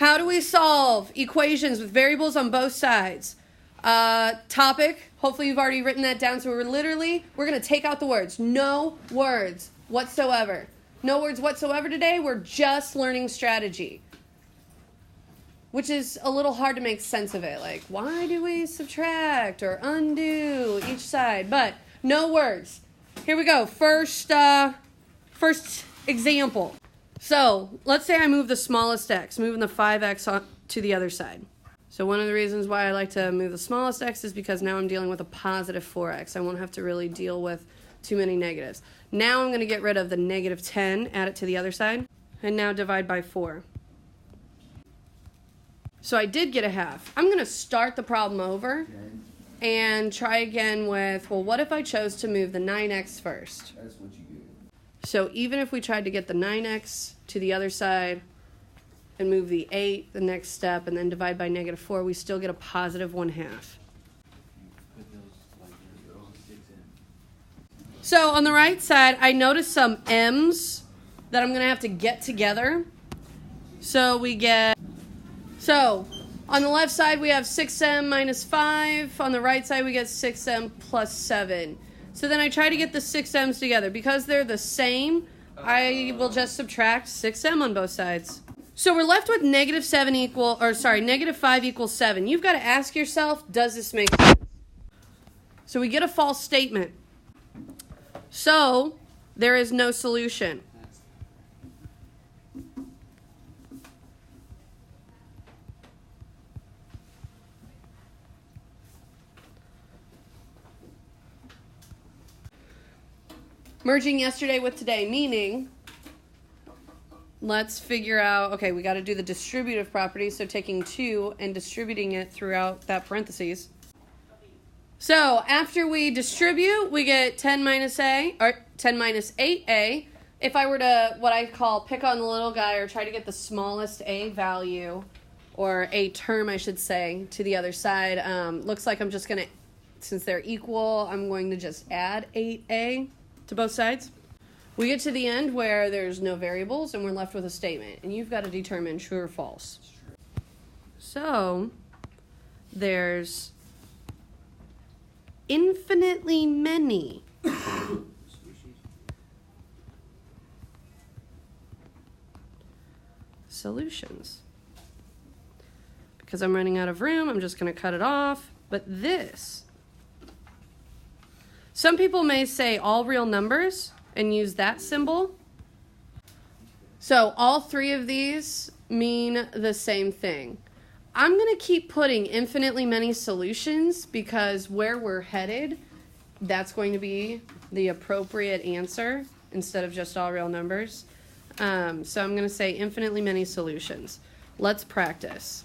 How do we solve equations with variables on both sides? Topic. Hopefully you've already written that down. So we're going to take out the words. No words whatsoever. No words whatsoever today. We're just learning strategy. Which is a little hard to make sense of it. Like, why do we subtract or undo each side? But no words. Here we go. First example. So let's say I move the smallest x, moving the 5x to the other side. So one of the reasons why I like to move the smallest x is because now I'm dealing with a positive 4x. I won't have to really deal with too many negatives. Now I'm going to get rid of the negative 10, add it to the other side, and now divide by 4. So I did get a half. I'm going to start the problem over and try again with, well, what if I chose to move the 9x first? That's what you get. So even if we tried to get the 9x to the other side and move the 8 the next step and then divide by negative 4, we still get a positive 1/2. So on the right side, I noticed some m's that I'm going to have to get together. So on the left side, we have 6m minus 5. On the right side, we get 6m plus 7. So then I try to get the 6m's together. Because they're the same, I will just subtract 6m on both sides. So we're left with negative 5 equals 7. You've got to ask yourself, does this make sense? So we get a false statement. So there is no solution. Merging yesterday with today, meaning let's figure out, okay, we got to do the distributive property, so taking 2 and distributing it throughout that parentheses. So after we distribute, we get 10 minus 8a. If I were to, what I call, pick on the little guy or try to get the smallest a value, or a term, I should say, to the other side, looks like I'm just going to, since they're equal, I'm going to just add 8a to both sides. We get to the end where there's no variables and we're left with a statement, and you've got to determine true or false. So there's infinitely many solutions. Because I'm running out of room, I'm just going to cut it off. But this, some people may say all real numbers and use that symbol. So all 3 of these mean the same thing. I'm going to keep putting infinitely many solutions because where we're headed, that's going to be the appropriate answer instead of just all real numbers. So I'm going to say infinitely many solutions. Let's practice.